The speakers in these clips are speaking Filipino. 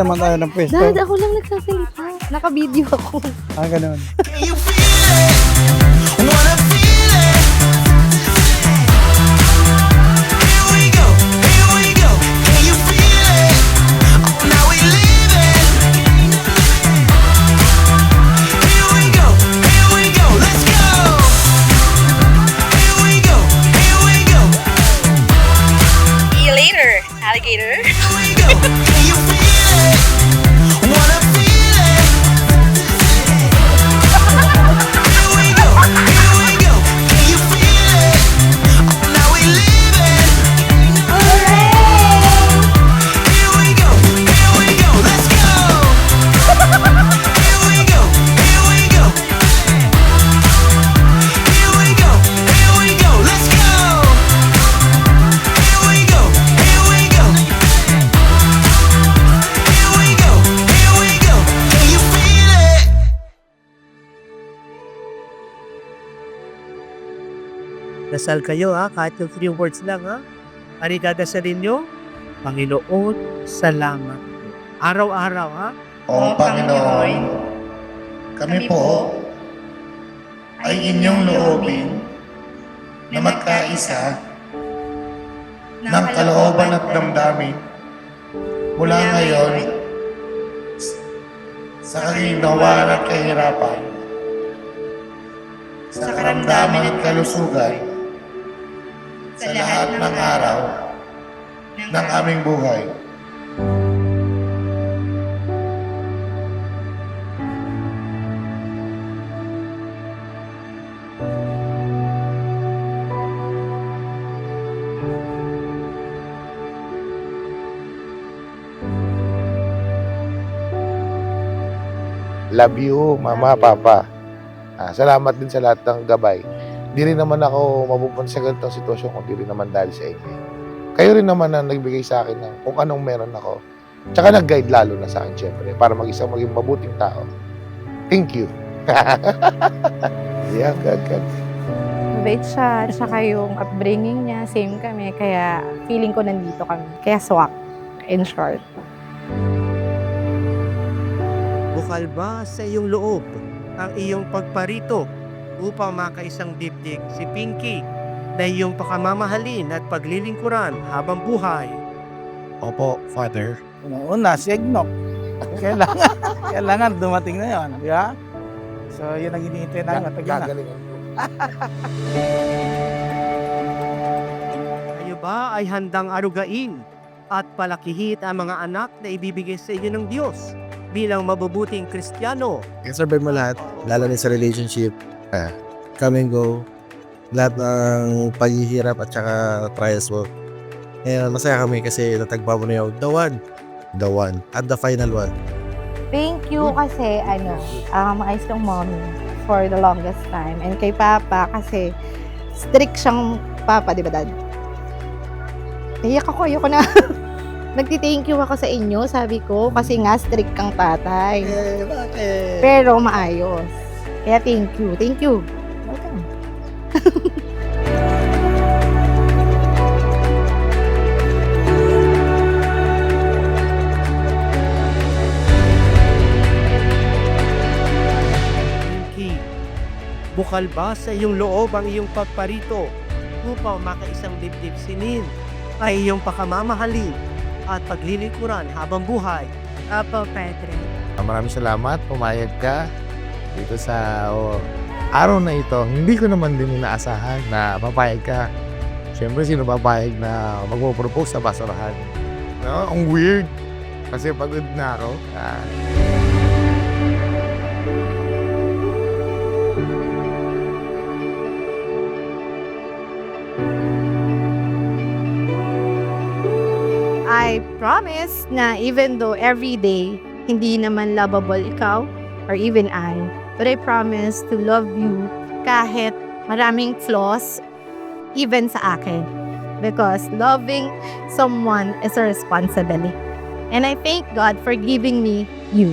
naman tayo ng pwesto. Dad, ako lang nagsasalita. Naka-video ako. Ganun. Can you feel it? Wanna feel it? Here we go, here we go. Can you feel it? Oh, now we live it. Here we go, let's go. Here we go, here we go. See you later, alligator. Here we go. Can you feel it? Wanna feel it? Here we go. Can you feel it? Oh, now we live it. Here we go. Let's go. Here we go. Here we go, let's go. Here we go. Here we go. Can you feel it? Dasal kayo ha, kahit yung 3 words lang ha. Ano dadasalin nyo? Panginoon, salamat. Araw-araw ha. O Panginoon, kami po ay inyong loobin na magkaisa ng kalooban at damdamin mula ngayon sa kaginawan at kahirapan, sa karamdaman at kalusugan, sa lahat ng araw ng aming buhay. Love you, Mama, Papa. Salamat din sa lahat ng gabay. Hindi rin naman ako mapupunta sa ganitong sitwasyon kung di rin naman dahil sa inyo. Kayo rin naman ang nagbigay sa akin ng kung anong meron ako. Tsaka nag-guide lalo na sa akin, syempre, para maging mabuting tao. Thank you. Yeah, God. Mabait siya, tsaka yung upbringing niya, same kami. Kaya feeling ko nandito kami. Kaya swak, in short. Bukal ba sa iyong loob ang iyong pagparito upang makaisang dibdib si Pinky na iyong pakamamahalin at paglilingkuran habang buhay? Opo, Father. Una, si Egnok. Kailangan dumating na yun. Di ba? So, yun ang hinihintay namin. Matagal na. Gagalingan ko. Kayo ba ay handang arugain at palakihin ang mga anak na ibibigay sa inyo ng Diyos bilang mabubuting Kristiyano? I-survive mo lahat, lalo na sa relationship, come and go, lahat ng paghihirap at saka trials mo. Masaya kami kasi natagpa mo na yung the one, at the final one. Thank you kasi maayos yung mommy for the longest time. And kay Papa kasi strict siyang Papa, di ba Dad? Iyak ako, ayoko na. Nagti-thank you ako sa inyo, sabi ko, kasi nga strict kang tatay. Bakit? Pero maayos. Kaya thank you. Thank you. Welcome. Pinky, bukal ba sa iyong loob ang iyong pagparito upang makaisang dibdib sinin ay iyong pakamamahalin at paglilingkuran habang buhay? Apo, Pedro. Maraming salamat, pumayag ka dito sa araw na ito. Hindi ko naman din inaasahan na papayag ka. Siyempre, sino papayag na magpo-propose sa basurahan? No? Ang weird. Kasi pagod na ako. I promise na even though every day, hindi naman lovable ikaw or even I, but I promise to love you kahit maraming flaws, even sa akin. Because loving someone is a responsibility. And I thank God for giving me you.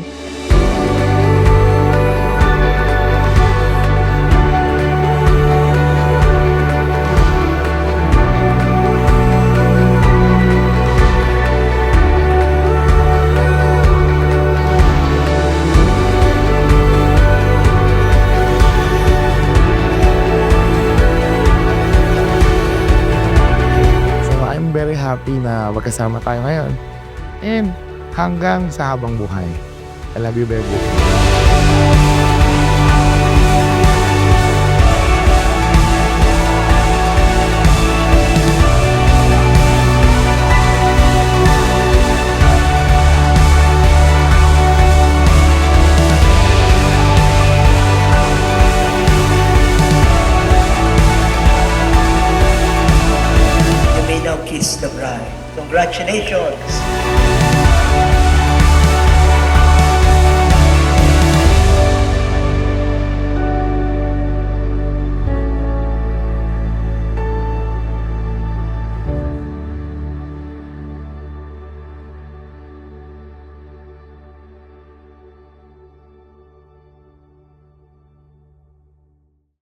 magkasama tayo ngayon. And hanggang sa habang buhay. I love you, baby. You may now kiss the bride. Congratulations!